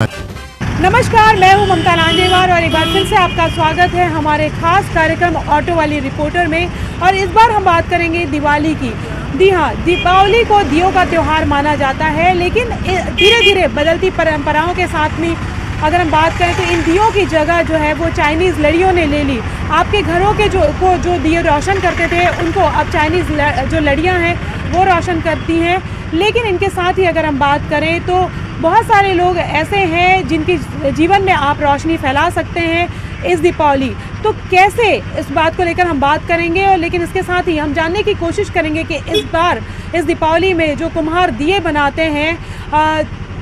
नमस्कार, मैं हूं ममता लांजेवार और एक बार फिर से आपका स्वागत है हमारे खास कार्यक्रम ऑटो वाली रिपोर्टर में। और इस बार हम बात करेंगे दिवाली की। जी हाँ, दीपावली को दियों का त्यौहार माना जाता है, लेकिन धीरे धीरे बदलती परंपराओं के साथ में अगर हम बात करें तो इन दियों की जगह जो है वो चाइनीज़ लड़ियों ने ले ली। आपके घरों के जो दिए रोशन करते थे उनको अब चाइनीज़ जो लड़ियाँ हैं वो रोशन करती हैं। लेकिन इनके साथ ही अगर हम बात करें तो बहुत सारे लोग ऐसे हैं जिनके जीवन में आप रोशनी फैला सकते हैं इस दीपावली। तो कैसे, इस बात को लेकर हम बात करेंगे। और लेकिन इसके साथ ही हम जानने की कोशिश करेंगे कि इस बार इस दीपावली में जो कुम्हार दिए बनाते हैं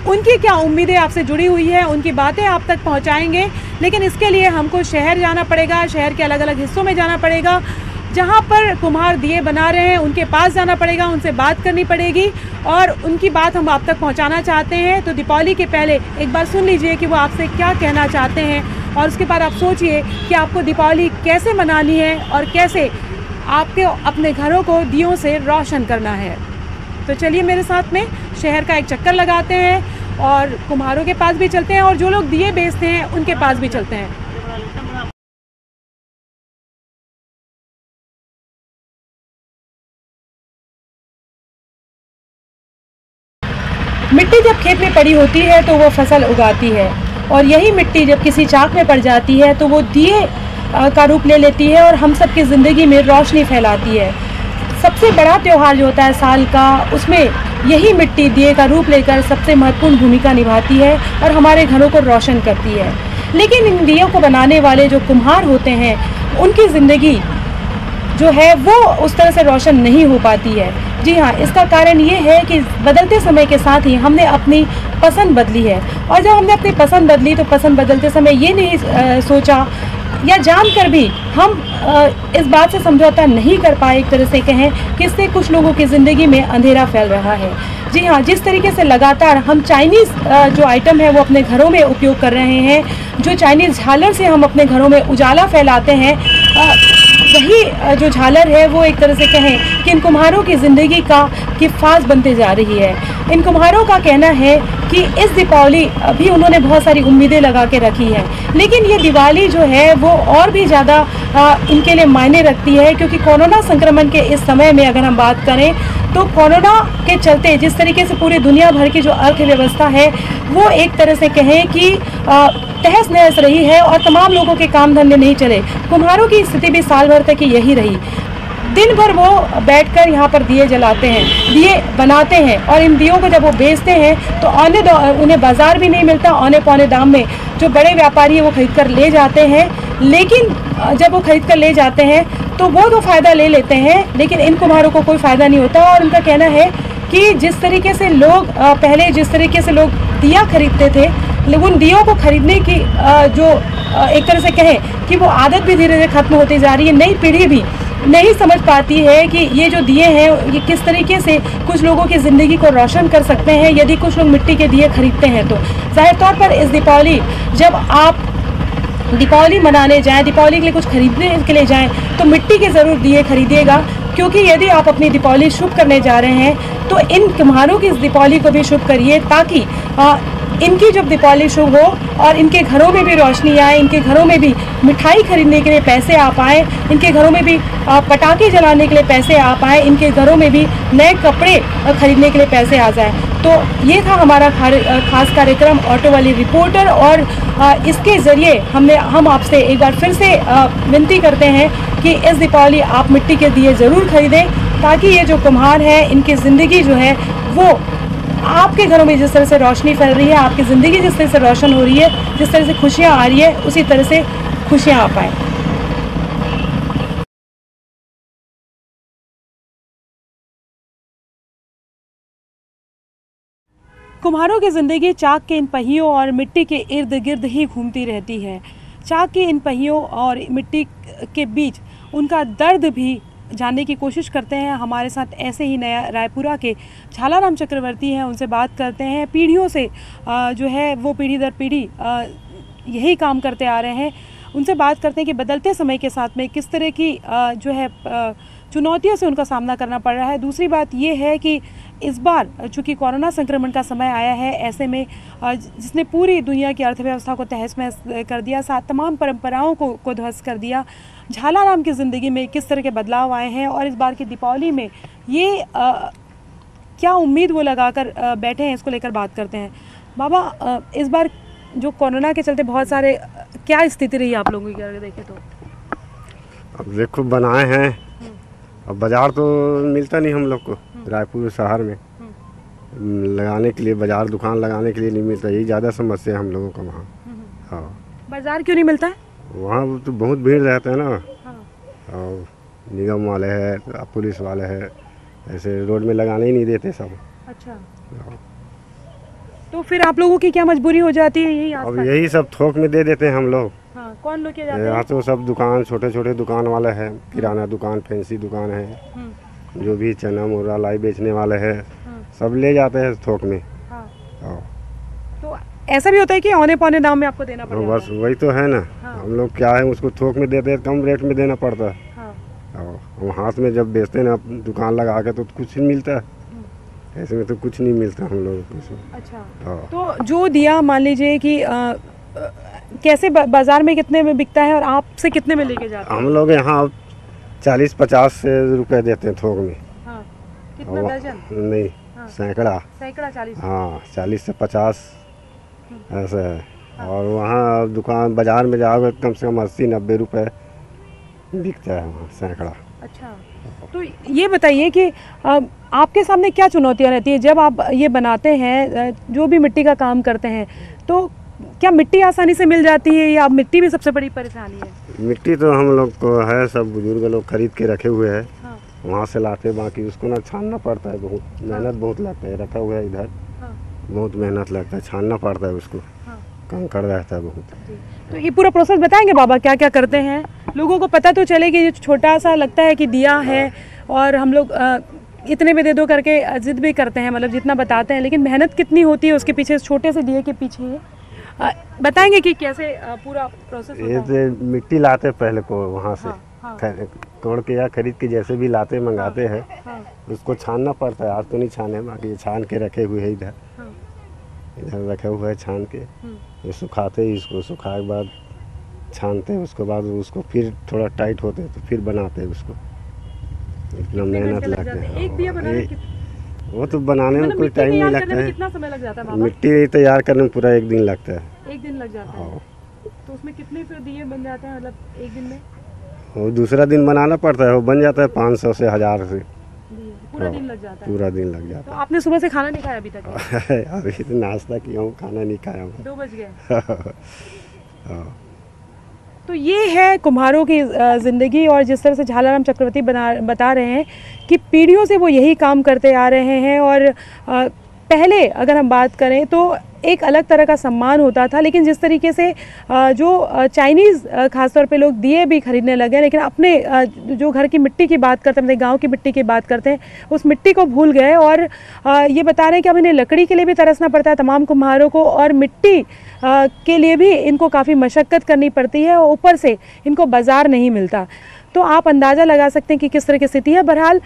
उनकी क्या उम्मीदें आपसे जुड़ी हुई है, उनकी बातें आप तक पहुंचाएंगे। लेकिन इसके लिए हमको शहर जाना पड़ेगा, शहर के अलग अलग हिस्सों में जाना पड़ेगा जहां पर कुम्हार दिए बना रहे हैं, उनके पास जाना पड़ेगा, उनसे बात करनी पड़ेगी और उनकी बात हम आप तक पहुंचाना चाहते हैं। तो दीपावली के पहले एक बार सुन लीजिए कि वो आपसे क्या कहना चाहते हैं और उसके बाद आप सोचिए कि आपको दीपावली कैसे मनानी है और कैसे आपको अपने घरों को दियों से रोशन करना है। तो चलिए मेरे साथ में शहर का एक चक्कर लगाते हैं और कुम्हारों के पास भी चलते हैं और जो लोग दिए बेचते हैं उनके पास भी चलते हैं। मिट्टी जब खेत में पड़ी होती है तो वो फसल उगाती है और यही मिट्टी जब किसी चाक में पड़ जाती है तो वो दिए का रूप ले लेती है और हम सब की ज़िंदगी में रोशनी फैलाती है। सबसे बड़ा त्यौहार जो होता है साल का, उसमें यही मिट्टी दिए का रूप लेकर सबसे महत्वपूर्ण भूमिका निभाती है और हमारे घरों को रोशन करती है। लेकिन इन दियों को बनाने वाले जो कुम्हार होते हैं उनकी ज़िंदगी जो है वो उस तरह से रोशन नहीं हो पाती है। जी हाँ, इसका कारण ये है कि बदलते समय के साथ ही हमने अपनी पसंद बदली है। और जब हमने अपनी पसंद बदली तो पसंद बदलते समय ये नहीं सोचा या जानकर भी हम इस बात से समझौता नहीं कर पाए, एक तरह से कहें कि इससे कुछ लोगों की ज़िंदगी में अंधेरा फैल रहा है। जी हाँ, जिस तरीके से लगातार हम चाइनीज़ जो आइटम है वो अपने घरों में उपयोग कर रहे हैं, जो चाइनीज़ झालर से हम अपने घरों में उजाला फैलाते हैं, वही जो झालर है वो एक तरह से कहें कि इन कुम्हारों की ज़िंदगी का किफ़ास बनते जा रही है। इन कुम्हारों का कहना है कि इस दीपावली अभी उन्होंने बहुत सारी उम्मीदें लगा के रखी है, लेकिन ये दिवाली जो है वो और भी ज़्यादा इनके लिए मायने रखती है, क्योंकि कोरोना संक्रमण के इस समय में अगर हम बात करें तो कोरोना के चलते जिस तरीके से पूरी दुनिया भर की जो अर्थव्यवस्था है वो एक तरह से कहें कि तहस नहस रही है और तमाम लोगों के काम धंधे नहीं चले। कुम्हारों की स्थिति भी साल भर तक यही रही। दिन भर वो बैठकर यहाँ पर दिए जलाते हैं, दिए बनाते हैं और इन दियों को जब वो बेचते हैं तो उन्हें बाज़ार भी नहीं मिलता, औने पौने दाम में जो बड़े व्यापारी वो खरीद कर ले जाते हैं। लेकिन जब वो खरीद कर ले जाते हैं तो वो तो फ़ायदा ले लेते हैं, लेकिन इन कुम्हारों को कोई फ़ायदा नहीं होता। और उनका कहना है कि जिस तरीके से लोग पहले जिस तरीके से लोग दिया खरीदते थे, उन दियों को खरीदने की जो एक तरह से कहें कि वो आदत भी धीरे धीरे खत्म होती जा रही है। नई पीढ़ी भी नहीं समझ पाती है कि ये जो दिए हैं ये किस तरीके से कुछ लोगों की ज़िंदगी को रोशन कर सकते हैं यदि कुछ लोग मिट्टी के दिए खरीदते हैं। तो ज़ाहिर तौर पर इस दीपावली जब आप दीपावली मनाने जाएं, दीपावली के लिए कुछ खरीदने के लिए जाएं तो मिट्टी के ज़रूर दिए खरीदिएगा, क्योंकि यदि आप अपनी दीपावली शुभ करने जा रहे हैं तो इन कुम्हारों की इस दीपावली को भी शुभ करिए, ताकि इनकी जब दीपावली शुभ हो और इनके घरों में भी रोशनी आए, इनके घरों में भी मिठाई खरीदने के लिए पैसे आ पाएँ, इनके घरों में भी पटाखे जलाने के लिए पैसे आ पाएँ, इनके घरों में भी नए कपड़े खरीदने के लिए पैसे आ जाएँ। तो ये था हमारा खास कार्यक्रम ऑटो वाली रिपोर्टर और इसके ज़रिए हम आपसे एक बार फिर से विनती करते हैं कि इस दीपावली आप मिट्टी के दिए ज़रूर खरीदें, ताकि ये जो कुम्हार है इनकी ज़िंदगी जो है वो आपके घरों में जिस तरह से रोशनी फैल रही है, आपकी ज़िंदगी जिस तरह से रोशन हो रही है, जिस तरह से खुशियाँ आ रही है, उसी तरह से खुशियाँ आ पाएँ। कुम्हारों की ज़िंदगी चाक के इन पहियों और मिट्टी के इर्द गिर्द ही घूमती रहती है। चाक के इन पहियों और मिट्टी के बीच उनका दर्द भी जानने की कोशिश करते हैं। हमारे साथ ऐसे ही नया रायपुरा के झालाराम चक्रवर्ती हैं, उनसे बात करते हैं। पीढ़ियों से जो है वो पीढ़ी दर पीढ़ी यही काम करते आ रहे हैं। उनसे बात करते हैं कि बदलते समय के साथ में किस तरह की जो है चुनौतियों से उनका सामना करना पड़ रहा है। दूसरी बात ये है कि इस बार चूँकि कोरोना संक्रमण का समय आया है, ऐसे में जिसने पूरी दुनिया की अर्थव्यवस्था को तहस-नहस कर दिया, साथ तमाम परंपराओं को ध्वस्त कर दिया, झालाराम की ज़िंदगी में किस तरह के बदलाव आए हैं और इस बार की दीपावली में ये क्या उम्मीद वो लगा कर बैठे हैं, इसको लेकर बात करते हैं। बाबा, इस बार जो कोरोना के चलते बहुत सारे क्या स्थिति रही आप लोगों की अगर देखें तो? अब देखो बनाए हैं, अब बाज़ार तो मिलता नहीं हम लोग को, रायपुर शहर में लगाने के लिए बाज़ार दुकान लगाने के लिए नहीं मिलता, यही ज़्यादा समस्या है हम लोगों का वहाँ। हाँ, बाज़ार क्यों नहीं मिलता है? वहाँ तो बहुत भीड़ रहता है ना। और निगम वाले हैं, पुलिस वाले हैं, ऐसे रोड में लगाने ही नहीं देते सब। अच्छा, तो फिर आप लोगों की क्या मजबूरी हो जाती है? यही अब यही सब थोक में दे देते हैं हम लोग। हाँ, कौन लोग क्या जाते हैं? यहाँ तो सब दुकान, छोटे छोटे दुकान वाले हैं, किराना दुकान, फैंसी दुकान है, जो भी चना मुर्रा लाई बेचने वाले हैं, सब ले जाते हैं थोक में। तो ऐसा भी होता है कि औने पौने दाम में आपको देना पड़ता है? बस वही तो है ना। हम लोग क्या है, उसको थोक में देते हैं, कम रेट में देना पड़ता है। और हाथ में जब बेचते हैं ना दुकान लगा के, तो कुछ नहीं मिलता है, ऐसे में तो कुछ नहीं मिलता हम लोगों को। अच्छा, तो जो दिया मान लीजिए कि कैसे बाजार में कितने में बिकता है और आपसे कितने में लेके जाते हैं? हम लोग यहाँ 40-50 रुपए देते हैं थोक में। हाँ, कितना दर्जन? नहीं, सैकड़ा 40। हाँ, 40 से 50 ऐसा है। और वहाँ दुकान बाजार में जाओगे कम से कम 80-90 रुपए बिकता है वहाँ सैकड़ा। अच्छा, तो ये बताइए कि आपके सामने क्या चुनौतियाँ रहती है जब आप ये बनाते हैं, जो भी मिट्टी का काम करते हैं, तो क्या मिट्टी आसानी से मिल जाती है या मिट्टी भी सबसे बड़ी परेशानी है? मिट्टी तो हम लोग को है, सब बुजुर्ग लोग खरीद के रखे हुए हैं। हाँ। वहाँ से लाते, बाकी उसको ना छानना पड़ता है, बहुत मेहनत बहुत लगता है, रखा हुआ है इधर। हाँ। बहुत मेहनत लगता है, छानना पड़ता है उसको। हाँ। कंकड़ रहता है बहुत। तो ये पूरा प्रोसेस बताएंगे बाबा, क्या क्या करते हैं? लोगों को पता तो चले कि छोटा सा लगता है कि दिया है और हम लोग इतने में दे दो करके जिद भी करते हैं, मतलब जितना बताते हैं, लेकिन मेहनत कितनी होती है उसके पीछे, छोटे से दिए के पीछे। बताएंगे कि कैसे पूरा प्रोसेस होता है? ये मिट्टी लाते पहले को वहाँ से। हाँ। तोड़ के या खरीद के जैसे भी लाते मंगाते हैं। हाँ। उसको छानना पड़ता है, आज तो नहीं छाने, बाकी छान के रखे हुए है इधर। हाँ। इधर रखे हुए है छान के, ये सुखाते, इसको सुखाए के बाद छानते हैं, उसके बाद उसको फिर थोड़ा टाइट होते हैं तो फिर बनाते हैं उसको। इतना मेहनत लगता है। एक दिया बनाने वो तो बनाने में कोई टाइम नहीं लगता है। कितना समय लग जाता है बाबा? मिट्टी तैयार करने में पूरा 1 दिन लगता है। 1 दिन लग जाता है। तो उसमें कितने फिर दिए बन जाते हैं, मतलब 1 दिन में? वो दूसरा दिन बनाना पड़ता है, वो बन जाता है 500 से 1000 से। पूरा दिन लग जाता है? पूरा दिन लग जाता है। तो आपने सुबह से खाना नहीं खाया अभी तक? अभी तो नाश्ता किया हूँ, खाना नहीं खाया हूँ। 2 बज गए। तो ये है कुम्हारों की ज़िंदगी, और जिस तरह से झालाराम चक्रवर्ती बता रहे हैं कि पीढ़ियों से वो यही काम करते आ रहे हैं। और पहले अगर हम बात करें तो एक अलग तरह का सम्मान होता था, लेकिन जिस तरीके से जो चाइनीज़ ख़ासतौर पे लोग दिए भी खरीदने लगे, लेकिन अपने जो घर की मिट्टी की बात करते हैं, अपने गांव की मिट्टी की बात करते हैं, उस मिट्टी को भूल गए। और ये बता रहे हैं कि अब इन्हें लकड़ी के लिए भी तरसना पड़ता है तमाम कुम्हारों को, और मिट्टी के लिए भी इनको काफ़ी मशक्क़त करनी पड़ती है, और ऊपर से इनको बाज़ार नहीं मिलता। तो आप अंदाज़ा लगा सकते हैं कि किस तरह की स्थिति है। बहरहाल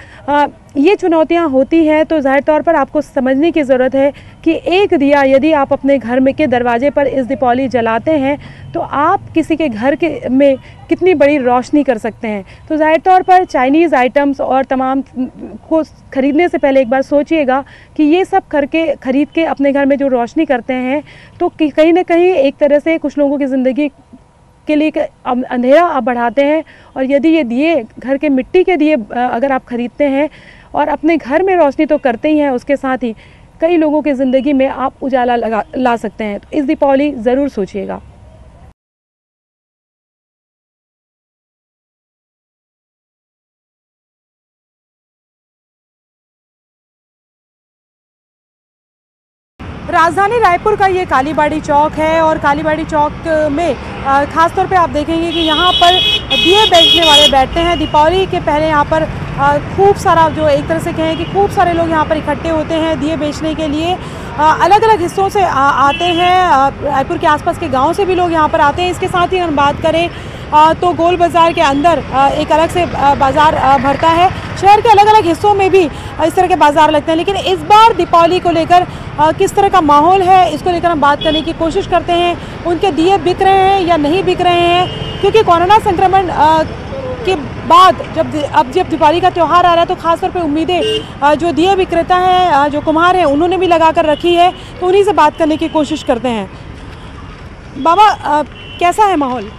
ये चुनौतियां होती हैं, तो ज़ाहिर तौर पर आपको समझने की ज़रूरत है कि एक दिया यदि आप अपने घर में के दरवाजे पर इस दीपावली जलाते हैं तो आप किसी के घर के में कितनी बड़ी रोशनी कर सकते हैं। तो ज़ाहिर तौर पर चाइनीज़ आइटम्स और तमाम को ख़रीदने से पहले एक बार सोचिएगा कि ये सब खरीद के अपने घर में जो रोशनी करते हैं, तो कहीं ना कहीं एक तरह से कुछ लोगों की ज़िंदगी के लिए अंधेरा आप बढ़ाते हैं। और यदि ये दिए, घर के मिट्टी के दिए अगर आप ख़रीदते हैं और अपने घर में रोशनी तो करते ही हैं, उसके साथ ही कई लोगों की ज़िंदगी में आप उजाला ला सकते हैं। तो इस दीपावली ज़रूर सोचिएगा। राजधानी रायपुर का ये कालीबाड़ी चौक है, और कालीबाड़ी चौक में ख़ास तौर पे आप देखेंगे कि यहाँ पर दिए बेचने वाले बैठते हैं। दीपावली के पहले यहाँ पर खूब सारा, जो एक तरह से कहें कि खूब सारे लोग यहाँ पर इकट्ठे होते हैं दिए बेचने के लिए। अलग अलग हिस्सों से आते हैं, रायपुर के आसपास के गाँव से भी लोग यहाँ पर आते हैं। इसके साथ ही हम बात करें तो गोल बाज़ार के अंदर एक अलग से बाज़ार भरता है। शहर के अलग अलग हिस्सों में भी इस तरह के बाजार लगते हैं, लेकिन इस बार दीपावली को लेकर किस तरह का माहौल है, इसको लेकर हम बात करने की कोशिश करते हैं। उनके दिए बिक रहे हैं या नहीं बिक रहे हैं, क्योंकि कोरोना संक्रमण के बाद जब दीपावली का त्यौहार आ रहा है तो ख़ासतौर पे उम्मीदें जो दिए विक्रेता हैं, जो कुम्हार हैं, उन्होंने भी लगा कर रखी है, तो उन्हीं से बात करने की कोशिश करते हैं। बाबा, कैसा है माहौल?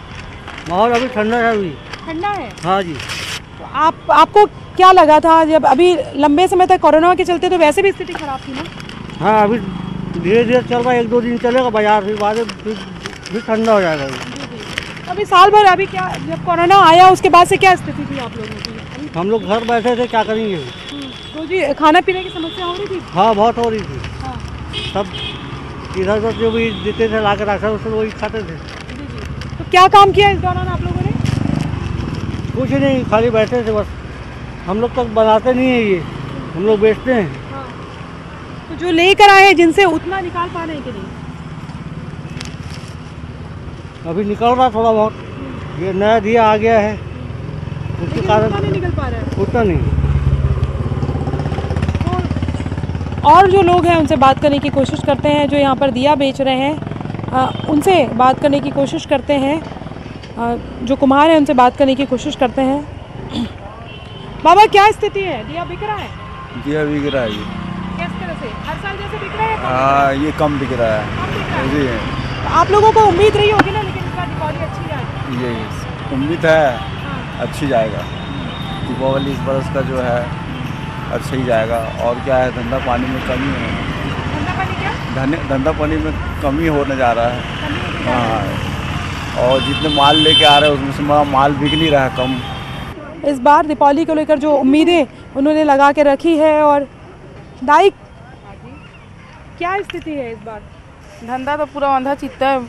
माहौल अभी ठंडा है। अभी ठंडा है? हाँ जी। तो आपको क्या लगा था जब अभी लंबे समय तक कोरोना के चलते तो वैसे भी स्थिति खराब थी ना? हाँ, अभी धीरे धीरे चल रहा है, 1-2 दिन चलेगा बाजार, फिर बाद फिर ठंडा हो जाएगा। अभी साल भर, अभी क्या जब कोरोना आया उसके बाद से क्या स्थिति थी आप लोगों की? हम लोग घर बैठे थे, क्या करेंगे। तो जी खाना पीने की समस्या हो रही थी? हाँ, बहुत हो रही थी। हाँ। सब इधर उधर जो भी देते थे ला कर रखा उससे वही खाते थे। तो क्या काम किया इस दौरान आप लोगों ने? कुछ नहीं, खाली बैठे थे बस। हम लोग तक बनाते नहीं है ये, हम लोग बेचते हैं। हाँ। तो जो लेकर आए हैं जिनसे उतना निकाल पा रहे हैं कि नहीं? अभी निकल रहा थोड़ा बहुत, ये नया दिया आ गया है, उसके कारण नहीं निकल पा रहा है उतना नहीं। और जो लोग हैं उनसे बात करने की कोशिश करते हैं, जो यहाँ पर दिया बेच रहे हैं उनसे बात करने की कोशिश करते हैं, जो कुम्हार हैं उनसे बात करने की कोशिश करते हैं। बाबा, क्या स्थिति है? दिया बिक रहा है? दिया बिक रहा है ये। किस तरह से? हर साल जैसे बिक रहा है? हाँ, ये कम बिक रहा है। कम बिक रहा है? जी। तो आप लोगों को उम्मीद रही होगी ना, लेकिन इस बार दीपावली अच्छी जाएगी? ये उम्मीद है। हाँ। अच्छी जाएगा दीपावली, इस बरस का जो है अच्छा ही जाएगा। और क्या है, धंधा पानी में कमी है। धंधा पानी क्या? धंधा पानी में कमी होने जा रहा है। हाँ, और जितने माल लेके आ रहे हैं उसमें से हमारा माल बिक नहीं रहा है, कम। इस बार दीपावली को लेकर जो उम्मीदें उन्होंने लगा के रखी है। और दाई, क्या स्थिति है इस बार? धंधा तो पूरा अंधा चित्ता है,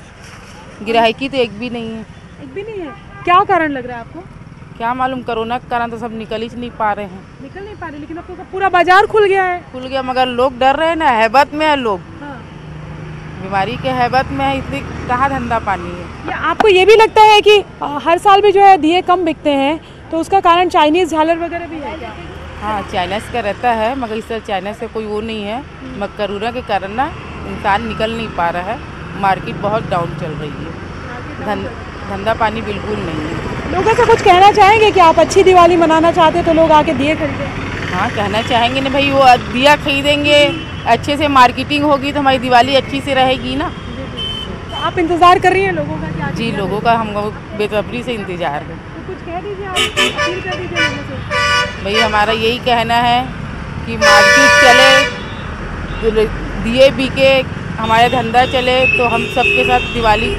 गिराहकी तो एक भी नहीं है। एक भी नहीं है? क्या कारण लग रहा है आपको? क्या मालूम, कोरोना के कारण तो सब निकल ही नहीं पा रहे हैं। निकल नहीं पा रहे, लेकिन अब तो पूरा बाजार खुल गया है। खुल गया, मगर लोग डर रहे हैं ना, हैबत में है लोग। हाँ। बीमारी के हैबत में है, इसलिए कहाँ धंधा पानी है। या आपको ये भी लगता है कि हर साल भी जो है दिए कम बिकते हैं, तो उसका कारण चाइनीज़ झालर वगैरह भी है क्या? हाँ, चाइना का रहता है, मगर इस चाइना से कोई वो नहीं है। मगर कोरोना के कारण ना इंसान निकल नहीं पा रहा है, मार्केट बहुत डाउन चल रही है, धंधा पानी बिल्कुल नहीं है। लोगों से कुछ कहना चाहेंगे कि आप अच्छी दिवाली मनाना चाहते हैं तो लोग आके दिए खरीदें? हाँ, कहना चाहेंगे ना भाई, वो दिया खरीदेंगे, अच्छे से मार्केटिंग होगी तो हमारी दिवाली अच्छी से रहेगी ना। तो आप इंतज़ार कर रही हैं लोगों का? क्या जी, लोगों का हम बेसब्री से इंतज़ार है। तो कुछ कह दीजिए, आप अपील कर दीजिए लोगों से। भाई, हमारा यही कहना है कि मार्केट चले, तो दिए बिके, हमारा धंधा चले, तो हम सबके साथ दिवाली।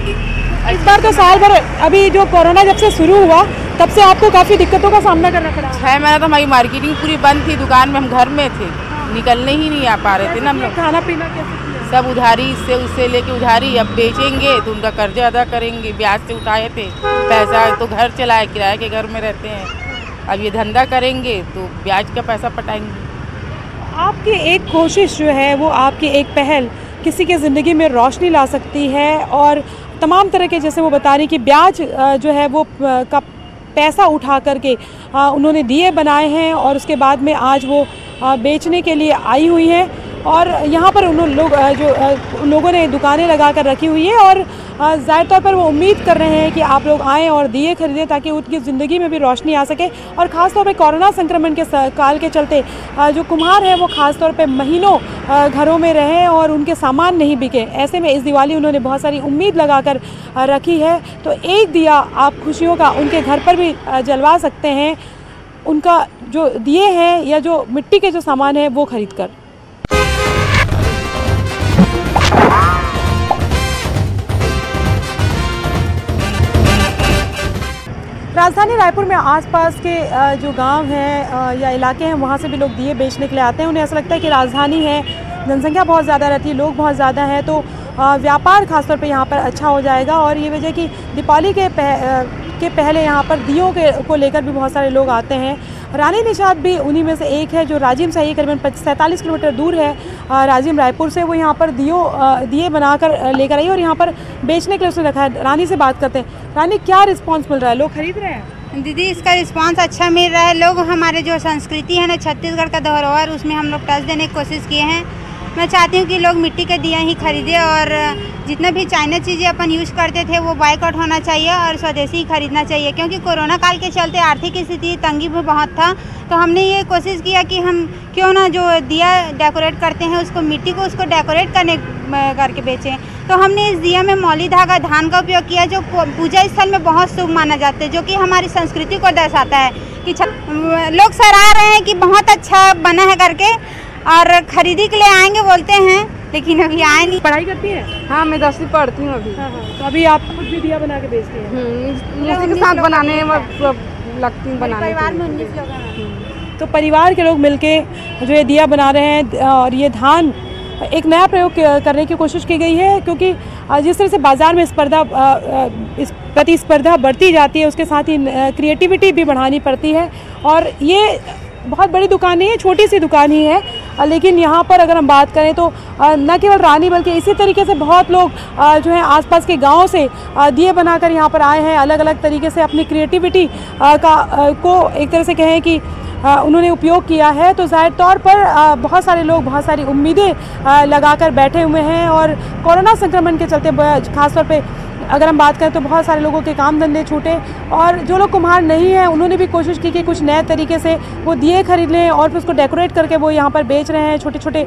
इस बार तो साल भर, अभी जो कोरोना जब से शुरू हुआ तब से आपको काफ़ी दिक्कतों का सामना करना पड़ा। 6 महीना तो हमारी मार्केटिंग पूरी बंद थी, दुकान में हम घर में थे। हाँ। निकलने ही नहीं आ पा रहे थे ना हम लोग। खाना पीना कैसे किया? सब उधारी, इससे उससे लेके उधारी। अब बेचेंगे तो उनका कर्जा अदा करेंगे, ब्याज से उठाए थे पैसा, तो घर चलाए, किराए के घर में रहते हैं। अब ये धंधा करेंगे तो ब्याज का पैसा पटाएंगे। आपकी एक कोशिश जो है, वो आपकी एक पहल किसी के ज़िंदगी में रोशनी ला सकती है। और तमाम तरह के, जैसे वो बता रही कि ब्याज जो है वो का पैसा उठा करके उन्होंने दिए बनाए हैं, और उसके बाद में आज वो बेचने के लिए आई हुई हैं। और यहाँ पर उन लोगों ने दुकानें लगा कर रखी हुई है, और ज़ाहिर तौर पर वो उम्मीद कर रहे हैं कि आप लोग आएँ और दिए खरीदें, ताकि उनकी ज़िंदगी में भी रोशनी आ सके। और ख़ास तौर पे कोरोना संक्रमण के काल के चलते जो कुम्हार हैं वो ख़ास तौर पे महीनों घरों में रहें और उनके सामान नहीं बिके। ऐसे में इस दिवाली उन्होंने बहुत सारी उम्मीद लगा कर रखी है। तो एक दिया आप खुशियों का उनके घर पर भी जलवा सकते हैं, उनका जो दिए हैं या जो मिट्टी के जो सामान है वो खरीद कर। राजधानी रायपुर में आसपास के जो गांव हैं या इलाके हैं, वहाँ से भी लोग दिए बेचने के लिए आते हैं। उन्हें ऐसा लगता है कि राजधानी है, जनसंख्या बहुत ज़्यादा रहती है, लोग बहुत ज़्यादा हैं, तो व्यापार खासतौर पे यहाँ पर अच्छा हो जाएगा। और ये वजह कि दीपावली के पहले यहाँ पर दियों को लेकर भी बहुत सारे लोग आते हैं। रानी निषाद भी उन्हीं में से एक है, जो राजिम से ही करीबन 47 किलोमीटर दूर है राजिम रायपुर से। वो यहाँ पर दिए बनाकर लेकर आई और यहाँ पर बेचने के लिए उसने रखा है। रानी से बात करते हैं। रानी, क्या रिस्पांस मिल रहा है? लोग खरीद रहे हैं? दीदी इसका रिस्पांस अच्छा मिल रहा है। लोग हमारे जो संस्कृति है ना, छत्तीसगढ़ का धरोहर, उसमें हम लोग टच देने की कोशिश किए हैं। मैं चाहती हूँ कि लोग मिट्टी के दिया ही खरीदें और जितना भी चाइना चीज़ें अपन यूज़ करते थे वो बायकॉट होना चाहिए और स्वदेशी ही खरीदना चाहिए, क्योंकि कोरोना काल के चलते आर्थिक स्थिति तंगी भी बहुत था। तो हमने ये कोशिश किया कि हम क्यों ना जो दिया डेकोरेट करते हैं उसको, मिट्टी को उसको डेकोरेट करके बेचें। तो हमने इस दिया में मौली धागा धान का उपयोग किया, जो पूजा स्थल में बहुत शुभ माना जाता है, जो कि हमारी संस्कृति को दर्शाता है। कि लोग सराह रहे हैं कि बहुत अच्छा बना है करके, और खरीदी के लिए आएंगे बोलते हैं, लेकिन अभी आए नहीं। पढ़ाई करती है? हाँ, मैं 10वीं पढ़ती हूँ अभी। हाँ। तो अभी आप खुद भी दिया बना के बेचती हैं? उसी के साथ बनाने लगती हूँ बनाने। परिवार में 19 लोग हैं। तो परिवार के लोग मिलके जो ये दिया बना रहे हैं, और ये धान एक नया प्रयोग करने की कोशिश की गई है, क्योंकि जिस तरह से बाज़ार में प्रतिस्पर्धा बढ़ती जाती है, उसके साथ ही क्रिएटिविटी भी बढ़ानी पड़ती है। और ये बहुत बड़ी दुकान नहीं है, छोटी सी दुकान ही है, लेकिन यहाँ पर अगर हम बात करें तो न केवल रानी बल्कि इसी तरीके से बहुत लोग जो है आसपास के गांव से दिए बनाकर यहाँ पर आए हैं। अलग अलग तरीके से अपनी क्रिएटिविटी को एक तरह से कहें कि उन्होंने उपयोग किया है। तो ज़ाहिर तौर पर बहुत सारे लोग बहुत सारी उम्मीदें लगाकर बैठे हुए हैं, और कोरोना संक्रमण के चलते खासतौर पे अगर हम बात करें तो बहुत सारे लोगों के काम धंधे छूटे, और जो लोग कुम्हार नहीं हैं उन्होंने भी कोशिश की कि कुछ नए तरीके से वो दिए खरीद लें और फिर उसको डेकोरेट करके वो यहाँ पर बेच रहे हैं। छोटे छोटे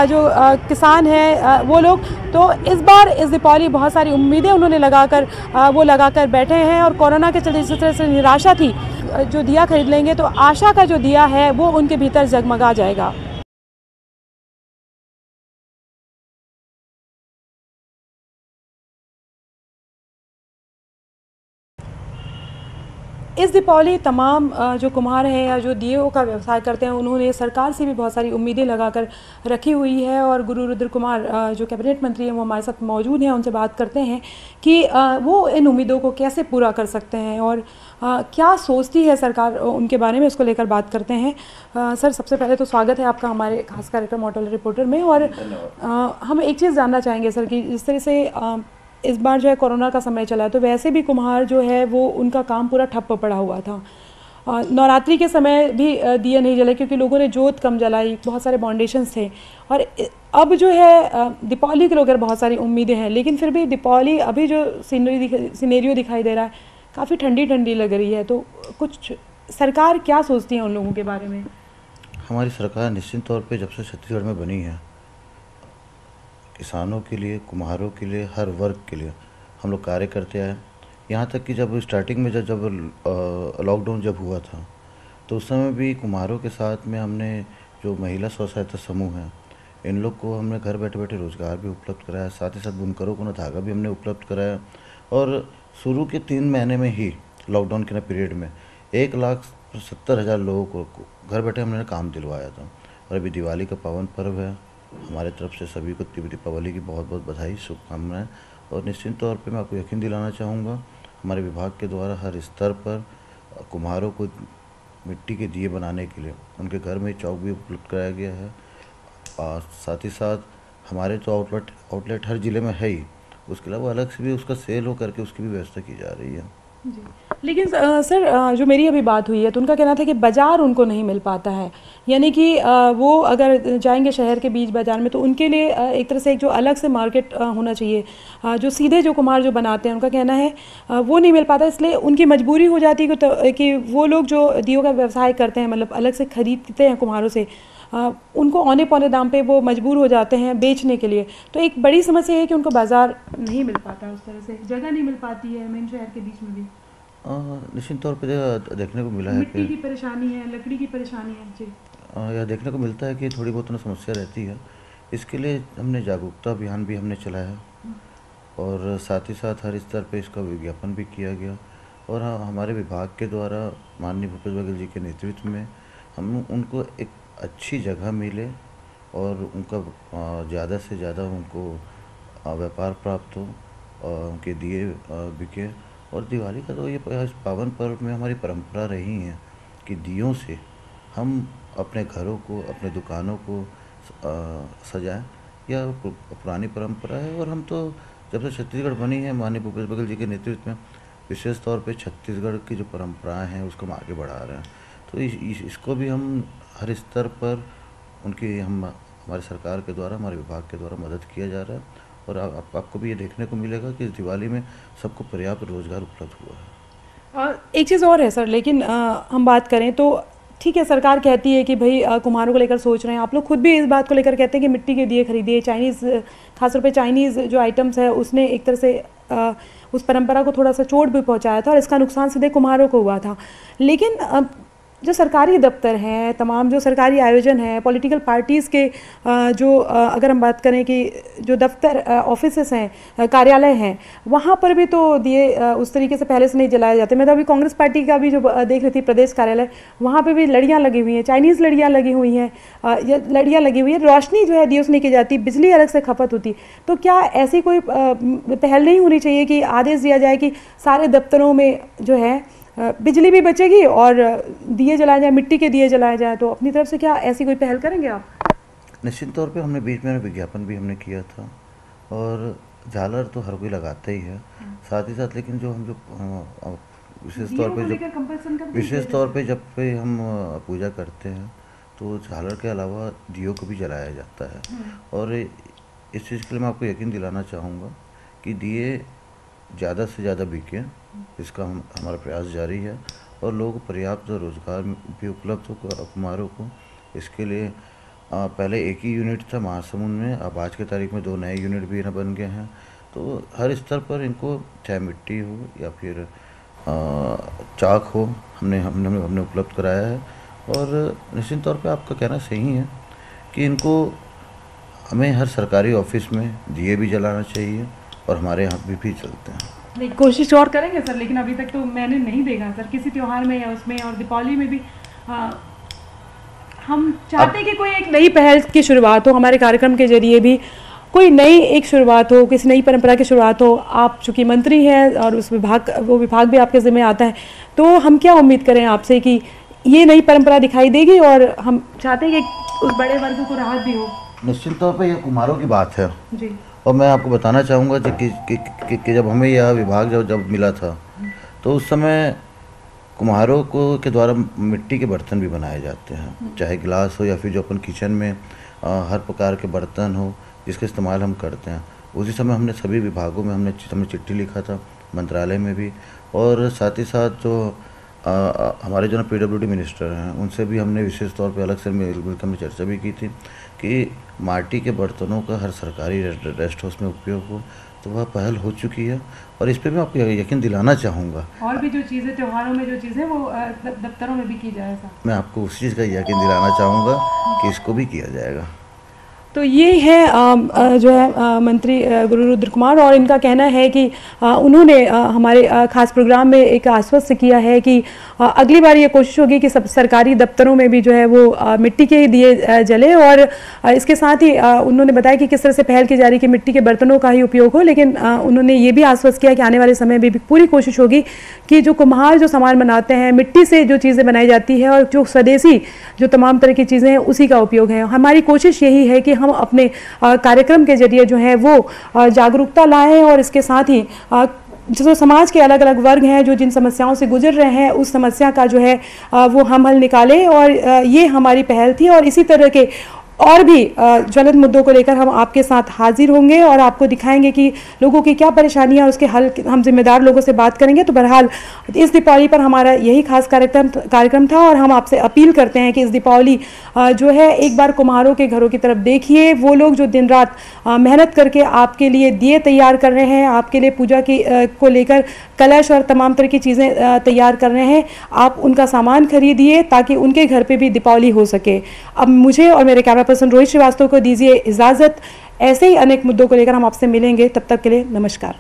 जो किसान हैं वो लोग, तो इस बार इस दीपावली बहुत सारी उम्मीदें उन्होंने लगाकर बैठे हैं। और कोरोना के चलते जिस तरह से निराशा थी, जो दिया खरीद लेंगे तो आशा का जो दिया है वो उनके भीतर जगमगा जाएगा। इस दीपावली तमाम जो कुम्हार हैं या जो दियों का व्यवसाय करते हैं, उन्होंने सरकार से भी बहुत सारी उम्मीदें लगाकर रखी हुई है। और गुरु रुद्र कुमार जो कैबिनेट मंत्री हैं वो हमारे साथ मौजूद हैं, उनसे बात करते हैं कि वो इन उम्मीदों को कैसे पूरा कर सकते हैं और क्या सोचती है सरकार उनके बारे में, उसको लेकर बात करते हैं। सर, सबसे पहले तो स्वागत है आपका हमारे खास कार्यक्रम ऑटो रिपोर्टर में। और हम एक चीज़ जानना चाहेंगे सर कि जिस तरह से इस बार जो है कोरोना का समय चला है, तो वैसे भी कुम्हार जो है वो उनका काम पूरा ठप्प पड़ा हुआ था। नवरात्रि के समय भी दिए नहीं जले क्योंकि लोगों ने जोत कम जलाई, बहुत सारे बाउंडेशंस थे। और अब जो है दीपावली के लेकर बहुत सारी उम्मीदें हैं, लेकिन फिर भी दीपावली अभी जो सिनेरियो दिखाई दे रहा है काफ़ी ठंडी ठंडी लग रही है। तो कुछ सरकार क्या सोचती है उन लोगों के बारे में? हमारी सरकार निश्चित तौर पे जब से छत्तीसगढ़ में बनी है, किसानों के लिए, कुम्हारों के लिए, हर वर्ग के लिए हम लोग कार्य करते आए। यहाँ तक कि जब स्टार्टिंग में जब लॉकडाउन जब हुआ था तो उस समय भी कुम्हारों के साथ में हमने जो महिला स्व सहायता समूह हैं, इन लोग को हमने घर बैठे बैठे रोज़गार भी उपलब्ध कराया, साथ ही साथ बुनकरों को धागा भी हमने उपलब्ध कराया। और शुरू के 3 महीने में ही लॉकडाउन के पीरियड में 1,70,000 लोगों को घर बैठे हमने काम दिलवाया था। और अभी दिवाली का पावन पर्व है, हमारे तरफ से सभी को दीपावली की बहुत बहुत बधाई, शुभकामनाएं। और निश्चित तौर पे मैं आपको यकीन दिलाना चाहूँगा, हमारे विभाग के द्वारा हर स्तर पर कुम्हारों को मिट्टी के दिए बनाने के लिए उनके घर में चौक भी उपलब्ध कराया गया है। और साथ ही साथ हमारे तो आउटलेट हर ज़िले में है ही, उसके अलावा अलग से भी उसका सेल हो करके उसकी भी व्यवस्था की जा रही है जी। लेकिन सर, जो मेरी अभी बात हुई है तो उनका कहना था कि बाज़ार उनको नहीं मिल पाता है, यानी कि वो अगर जाएंगे शहर के बीच बाज़ार में तो उनके लिए एक तरह से एक जो अलग से मार्केट होना चाहिए। जो सीधे जो कुम्हार जो बनाते हैं उनका कहना है वो नहीं मिल पाता, इसलिए उनकी मजबूरी हो जाती है कि वो लोग जो दियों का व्यवसाय करते हैं, मतलब अलग से खरीदते हैं कुम्हारों से, उनको औने पौने दाम पे वो मजबूर हो जाते हैं बेचने के लिए। तो एक बड़ी समस्या है कि उनको बाज़ार नहीं मिल पाता, उस तरह से जगह नहीं मिल पाती है मेन शहर के बीच में भी। निश्चित तौर पे देखने को मिला है मिट्टी की परेशानी है, लकड़ी की परेशानी है जी। यह देखने को मिलता है कि थोड़ी बहुत समस्या रहती है। इसके लिए हमने जागरूकता अभियान भी हमने चलाया और साथ ही साथ हर स्तर पे इसका विज्ञापन भी किया गया। और हमारे विभाग के द्वारा माननीय भूपेश बघेल जी के नेतृत्व में हम उनको एक अच्छी जगह मिले और उनका ज़्यादा से ज़्यादा उनको व्यापार प्राप्त हो और उनके दिए बिके। और दिवाली का तो ये पावन पर्व में हमारी परंपरा रही है कि दियों से हम अपने घरों को, अपने दुकानों को सजाएं। यह पुरानी परंपरा है और हम तो जब से छत्तीसगढ़ बनी है माननीय भूपेश बघेल जी के नेतृत्व में विशेष तौर पे छत्तीसगढ़ की जो परंपराएं हैं उसको हम आगे बढ़ा रहे हैं। तो इसको भी हम हर स्तर पर हमारे सरकार के द्वारा, हमारे विभाग के द्वारा मदद किया जा रहा है। और आपको भी ये देखने को मिलेगा कि इस दिवाली में सबको पर्याप्त रोजगार उपलब्ध हुआ है। एक चीज़ और है सर, लेकिन हम बात करें तो ठीक है, सरकार कहती है कि भाई कुम्हारों को लेकर सोच रहे हैं, आप लोग खुद भी इस बात को लेकर कहते हैं कि मिट्टी के दिए खरीदिए, चाइनीज़ खासतौर पे चाइनीज़ जो आइटम्स है उसने एक तरह से उस परंपरा को थोड़ा सा चोट भी पहुंचाया था और इसका नुकसान सीधे कुम्हारों को हुआ था। लेकिन जो सरकारी दफ्तर हैं, तमाम जो सरकारी आयोजन हैं, पॉलिटिकल पार्टीज़ के अगर हम बात करें कि जो दफ्तर ऑफिसेस हैं, कार्यालय हैं, वहाँ पर भी तो दिए उस तरीके से पहले से नहीं जलाए जाते। मैं तो अभी कांग्रेस पार्टी का भी जो देख रही थी प्रदेश कार्यालय, वहाँ पे भी लड़ियाँ लगी हुई हैं, चाइनीज़ लड़ियाँ लगी हुई हैं, लड़ियाँ लगी हुई है, रोशनी जो है दियों से नहीं की जाती, बिजली अलग से खपत होती। तो क्या ऐसी कोई पहल नहीं होनी चाहिए कि आदेश दिया जाए कि सारे दफ्तरों में जो है बिजली भी बचेगी और दिए जलाए जाए, मिट्टी के दिए जलाए जाए? तो अपनी तरफ से क्या ऐसी कोई पहल करेंगे आप? निश्चित तौर पे हमने बीच में विज्ञापन भी हमने किया था और झालर तो हर कोई लगाता ही है, साथ ही साथ लेकिन जो हम विशेष तौर पे जब पे हम पूजा करते हैं तो झालर के अलावा दियों को भी जलाया जाता है। और इस चीज़ के लिए मैं आपको यकीन दिलाना चाहूँगा कि दिए ज़्यादा से ज़्यादा बिकें, इसका हमारा प्रयास जारी है और लोगों को पर्याप्त रोज़गार भी उपलब्ध हो कुम्हारों को। इसके लिए पहले एक ही यूनिट था महासमुंद में, अब आज के तारीख में 2 नए यूनिट भी बन गए हैं। तो हर स्तर पर इनको चाहे मिट्टी हो या फिर चाक हो, हमने उपलब्ध कराया है। और निश्चित तौर पे आपका कहना सही है कि इनको हमें हर सरकारी ऑफिस में दिए भी जलाना चाहिए और हमारे यहाँ भी चलते हैं। नहीं, कोशिश और करेंगे सर, लेकिन अभी तक तो मैंने नहीं देखा सर किसी त्यौहार में या उसमें। और दीपावली में भी हम चाहते हैं कि कोई एक नई पहल की शुरुआत हो, हमारे कार्यक्रम के जरिए भी कोई नई एक शुरुआत हो, किसी नई परंपरा की शुरुआत हो। आप चूँकि मंत्री हैं और उस वो विभाग भी आपके ज़िम्मे आता है, तो हम क्या उम्मीद करें आपसे कि ये नई परंपरा दिखाई देगी और हम चाहते हैं कि उस बड़े वर्ग को राहत भी हो। निश्चित तौर पर यह कुम्हारों की बात है जी। और मैं आपको बताना चाहूँगा कि जब हमें यह विभाग जब मिला था तो उस समय कुम्हारों के द्वारा मिट्टी के बर्तन भी बनाए जाते हैं, चाहे गिलास हो या फिर जो अपन किचन में हर प्रकार के बर्तन हो जिसका इस्तेमाल हम करते हैं। उसी समय हमने सभी विभागों में हमने चिट्ठी लिखा था, मंत्रालय में भी, और साथ ही साथ जो हमारे जो PWD मिनिस्टर हैं उनसे भी हमने विशेष तौर पे अलग से मिलकर हमने चर्चा भी की थी कि माटी के बर्तनों का हर सरकारी रेस्ट हाउस में उपयोग हो। तो वह पहल हो चुकी है और इस पर मैं आपको यकीन दिलाना चाहूँगा। और भी जो चीज़ें त्योहारों में जो चीज़ें वो दफ्तरों में भी की जाए। मैं आपको उस चीज़ का यकीन दिलाना चाहूँगा कि इसको भी किया जाएगा। तो ये है जो है मंत्री गुरु रुद्र कुमार, और इनका कहना है कि उन्होंने हमारे खास प्रोग्राम में एक आश्वस्त किया है कि अगली बार ये कोशिश होगी कि सब सरकारी दफ्तरों में भी जो है वो मिट्टी के ही दिए जले। और इसके साथ ही उन्होंने बताया कि किस तरह से पहल की जा रही है कि मिट्टी के बर्तनों का ही उपयोग हो। लेकिन उन्होंने ये भी आश्वस्त किया कि आने वाले समय में भी पूरी कोशिश होगी कि जो कुम्हार जो सामान बनाते हैं, मिट्टी से जो चीज़ें बनाई जाती है और जो स्वदेशी जो तमाम तरह की चीज़ें हैं उसी का उपयोग है। हमारी कोशिश यही है कि हम अपने कार्यक्रम के जरिए जो है वो जागरूकता लाएं और इसके साथ ही जो समाज के अलग अलग वर्ग हैं जो जिन समस्याओं से गुजर रहे हैं उस समस्या का जो है वो हम हल निकालें। और ये हमारी पहल थी और इसी तरह के और भी ज्वलंत मुद्दों को लेकर हम आपके साथ हाजिर होंगे और आपको दिखाएंगे कि लोगों की क्या परेशानियां, उसके हल हम जिम्मेदार लोगों से बात करेंगे। तो बहरहाल इस दीपावली पर हमारा यही खास कार्यक्रम था और हम आपसे अपील करते हैं कि इस दीपावली जो है एक बार कुम्हारों के घरों की तरफ देखिए। वो लोग जो दिन रात मेहनत करके आपके लिए दिए तैयार कर रहे हैं, आपके लिए पूजा की को लेकर कलश और तमाम तरह की चीज़ें तैयार कर रहे हैं, आप उनका सामान खरीदिए ताकि उनके घर पे भी दीपावली हो सके। अब मुझे और मेरे कैमरा पर्सन रोहित श्रीवास्तव को दीजिए इजाज़त। ऐसे ही अनेक मुद्दों को लेकर हम आपसे मिलेंगे, तब तक के लिए नमस्कार।